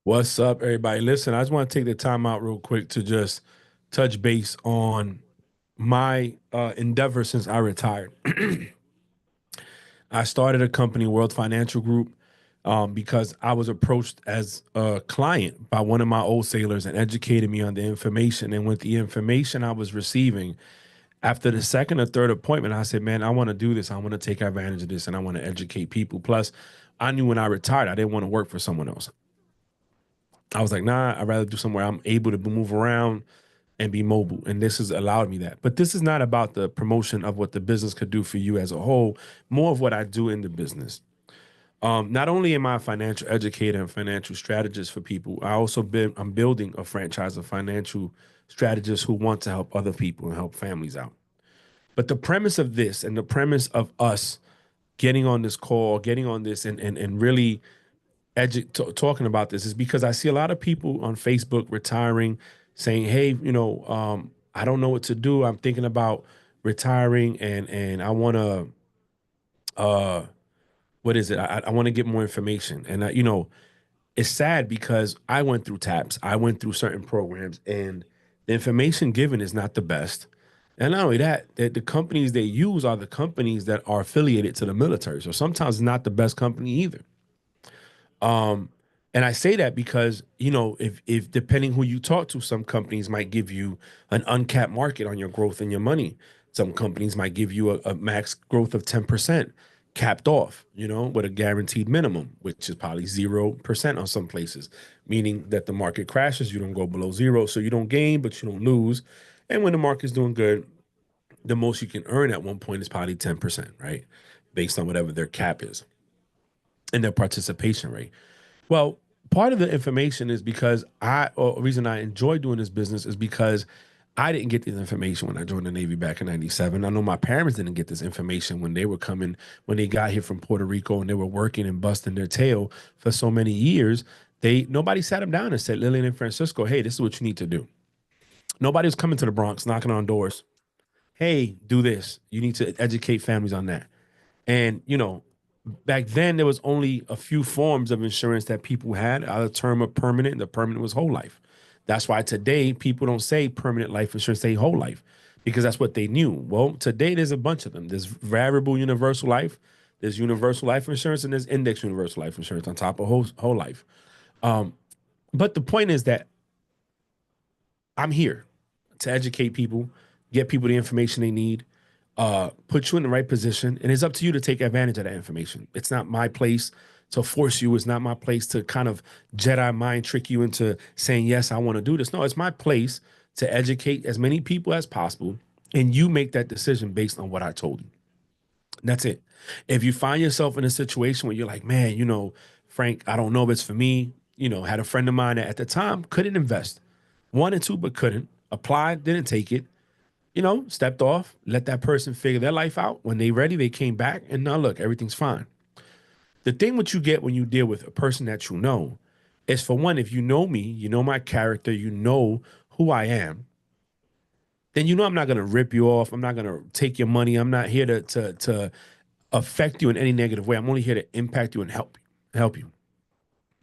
What's up, everybody? Listen, I just want to take the time out real quick to just touch base on my endeavor since I retired. I started a company, World Financial Group, because I was approached as a client by one of my wholesalers and educated me on the information. And with the information I was receiving, after the second or third appointment, I said, man, I want to do this. I want to take advantage of this and I want to educate people. Plus, I knew when I retired, I didn't want to work for someone else. I was like, nah, I'd rather do somewhere I'm able to move around and be mobile. And this has allowed me that. But this is not about the promotion of what the business could do for you as a whole, more of what I do in the business. Not only am I a financial educator and financial strategist for people, I'm building a franchise of financial strategists who want to help other people and help families out. But the premise of this and the premise of us getting on this call, getting on this and really talking about this is because I see a lot of people on Facebook retiring, saying, "Hey, I don't know what to do. I'm thinking about retiring, and I want to, uh, what is it? I want to get more information." And it's sad because I went through TAPS, I went through certain programs, and the information given is not the best. And not only that, the companies they use are the companies that are affiliated to the military. So sometimes not the best company either. Um, and I say that because, if depending who you talk to, some companies might give you an uncapped market on your growth and your money. Some companies might give you a max growth of 10% capped off, with a guaranteed minimum, which is probably 0% on some places, meaning that the market crashes, you don't go below zero. So you don't gain, but you don't lose. And when the market's doing good, the most you can earn at one point is probably 10%, right? Based on whatever their cap is and their participation rate. Well, part of the information is because or the reason I enjoy doing this business is because I didn't get this information when I joined the Navy back in '97. I know my parents didn't get this information when they were coming, when they got here from Puerto Rico and they were working and busting their tail for so many years. Nobody sat them down and said, Lillian and Francisco, hey, this is what you need to do. Nobody was coming to the Bronx, knocking on doors. Hey, do this. You need to educate families on that. And, back then there was only a few forms of insurance that people had, either term or permanent, and the permanent was whole life. That's why today people don't say permanent life insurance, they whole life, because that's what they knew. Well, today there's a bunch of them. There's variable universal life, there's universal life insurance, and there's index universal life insurance on top of whole life. Um, but the point is that I'm here to educate people, get people the information they need, put you in the right position, and it's up to you to take advantage of that information. It's not my place to force you. It's not my place to kind of Jedi mind trick you into saying, yes, I want to do this. No, it's my place to educate as many people as possible, and you make that decision based on what I told you. And that's it. If you find yourself in a situation where you're like, man, Frank, I don't know if it's for me, had a friend of mine that at the time couldn't invest, wanted to, but couldn't, applied, didn't take it, stepped off, let that person figure their life out. When they ready, they came back, and now look, everything's fine. The thing what you get when you deal with a person that you know is, for one, if you know me, you know my character, you know who I am, then I'm not gonna rip you off. I'm not gonna take your money. I'm not here to affect you in any negative way. I'm only here to impact you and help you.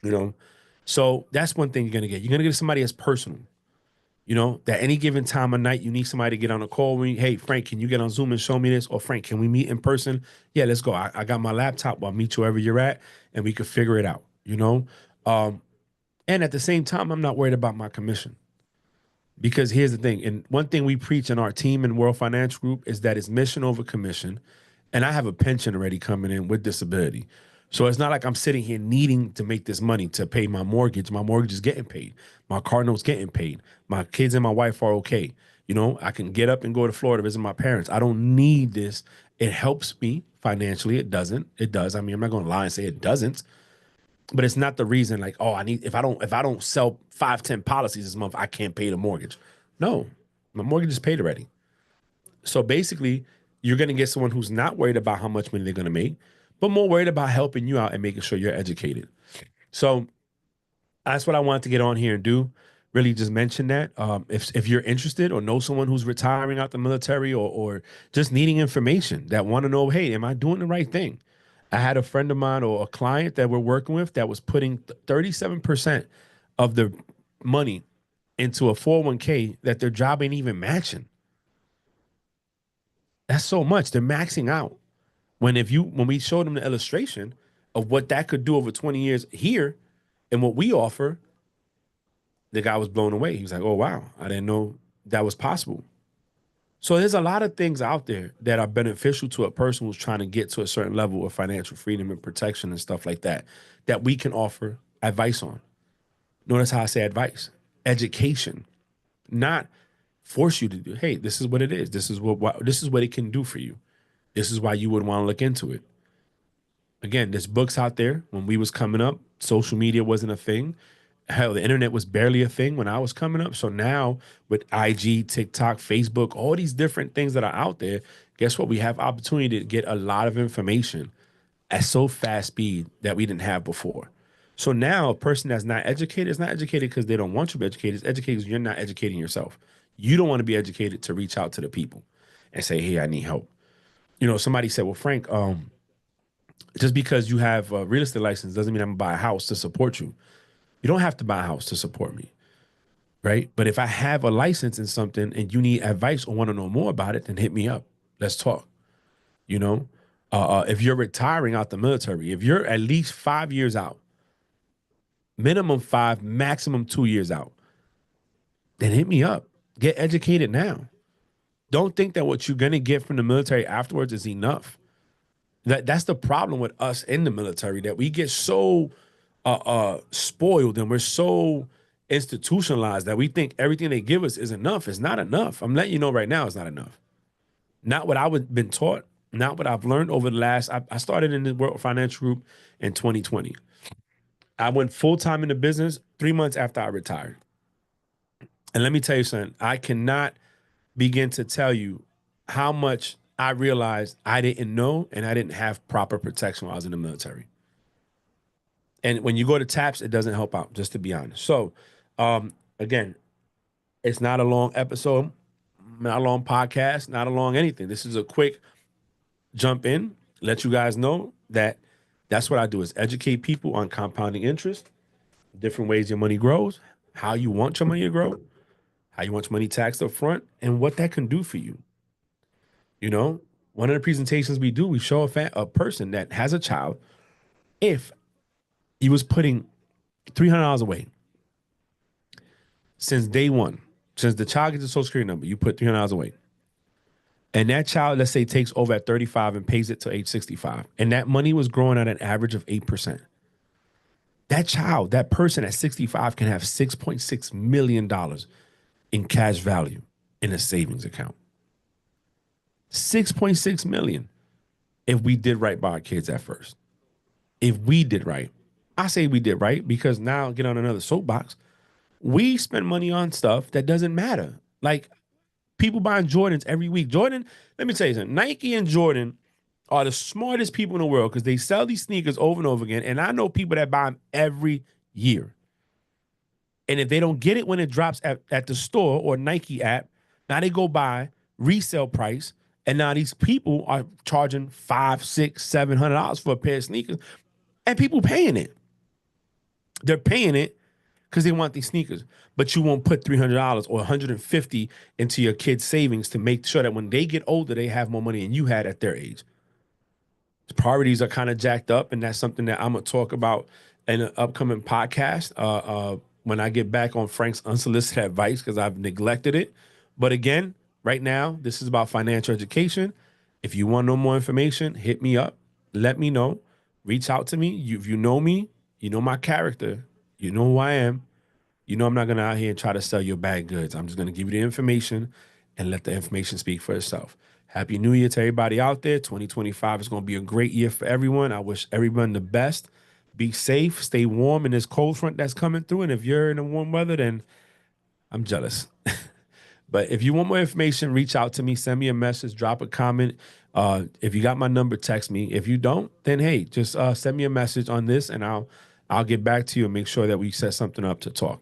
You know, so that's one thing you're gonna get. You're gonna get somebody as personal. That any given time of night, you need somebody to get on a call with you. Hey, Frank, can you get on Zoom and show me this? Or Frank, can we meet in person? Yeah, let's go. I got my laptop. I'll meet you wherever you're at and we could figure it out. Um, and at the same time, I'm not worried about my commission. Because here's the thing, and one thing we preach in our team in World Financial Group is that it's mission over commission. And I have a pension already coming in with disability. So it's not like I'm sitting here needing to make this money to pay my mortgage. My mortgage is getting paid. My car note's getting paid. My kids and my wife are okay. I can get up and go to Florida, visit my parents. I don't need this. It helps me financially. It doesn't. It does. I mean, I'm not going to lie and say it doesn't, but it's not the reason like, oh, I need, if I don't sell 5, 10 policies this month, I can't pay the mortgage. No, my mortgage is paid already. So basically, you're going to get someone who's not worried about how much money they're going to make, but more worried about helping you out and making sure you're educated. So that's what I wanted to get on here and do. Really, just mention that. If you're interested or know someone who's retiring out the military, or just needing information, that want to know, hey, am I doing the right thing? I had a friend of mine or a client that we're working with that was putting 37% of their money into a 401k that their job ain't even matching. That's so much. They're maxing out. When we showed them the illustration of what that could do over 20 years here and what we offer, the guy was blown away. He was like, "Oh wow, I didn't know that was possible." So there's a lot of things out there that are beneficial to a person who's trying to get to a certain level of financial freedom and protection and stuff like that, that we can offer advice on. Notice how I say advice, education, not force you to do. Hey, this is what it is. This is what it can do for you. This is why you would want to look into it. Again, there's books out there. When we was coming up, social media wasn't a thing. Hell, the internet was barely a thing when I was coming up. So now with IG, TikTok, Facebook, all these different things that are out there, guess what? We have opportunity to get a lot of information at so fast speed that we didn't have before. So now a person that's not educated is not educated because they don't want you to be educated. It's educated because you're not educating yourself. You don't want to be educated to reach out to the people and say, hey, I need help. Somebody said, well, Frank, just because you have a real estate license doesn't mean I'm gonna buy a house to support you. You don't have to buy a house to support me, right? But if I have a license in something and you need advice or want to know more about it, then hit me up. Let's talk. You know, if you're retiring out the military, if you're at least 5 years out, minimum 5, maximum 2 years out, then hit me up. Get educated now. Don't think that what you're gonna get from the military afterwards is enough. That's the problem with us in the military, that we get so spoiled and we're so institutionalized that we think everything they give us is enough. It's not enough. I'm letting you know right now, it's not enough. Not what I've been taught, not what I've learned over the last. I started in the World Financial Group in 2020. I went full time in the business 3 months after I retired. And let me tell you something, I cannot begin to tell you how much I realized I didn't know and I didn't have proper protection while I was in the military. And when you go to TAPS, it doesn't help out, just to be honest. So, again, it's not a long episode, not a long podcast, not a long anything. This is a quick jump in, let you guys know that that's what I do, is educate people on compounding interest, different ways your money grows, how you want your money to grow, how you want your money taxed up front, and what that can do for you. One of the presentations we do, we show a person that has a child, if he was putting $300 away since day one, since the child gets a social security number, you put $300 away. And that child, let's say, takes over at 35 and pays it to age 65. And that money was growing at an average of 8%. That child, that person at 65 can have $6.6 million in cash value in a savings account. 6.6 million if we did right by our kids at first. If we did right. I say we did right because now, get on another soapbox, we spend money on stuff that doesn't matter. Like people buying Jordans every week. Jordan, let me tell you something. Nike and Jordan are the smartest people in the world because they sell these sneakers over and over again. And I know people that buy them every year. And if they don't get it when it drops at the store or Nike app, now they go buy resale price. And now these people are charging $500, $600, $700 for a pair of sneakers, and people paying it. They're paying it because they want these sneakers, but you won't put $300 or $150 into your kids' savings to make sure that when they get older, they have more money than you had at their age. Priorities are kind of jacked up, and that's something that I'm gonna talk about in an upcoming podcast when I get back on Frank's unsolicited advice, because I've neglected it. But again, right now, this is about financial education. If you want no more information, hit me up. Let me know. Reach out to me. If you know me, you know my character. You know who I am. You know I'm not going to out here and try to sell your bad goods. I'm just going to give you the information and let the information speak for itself. Happy New Year to everybody out there. 2025 is going to be a great year for everyone. I wish everyone the best. Be safe. Stay warm in this cold front that's coming through. And if you're in the warm weather, then I'm jealous. But if you want more information, reach out to me, send me a message, drop a comment. If you got my number, text me. If you don't, then hey, just send me a message on this and I'll get back to you and make sure that we set something up to talk.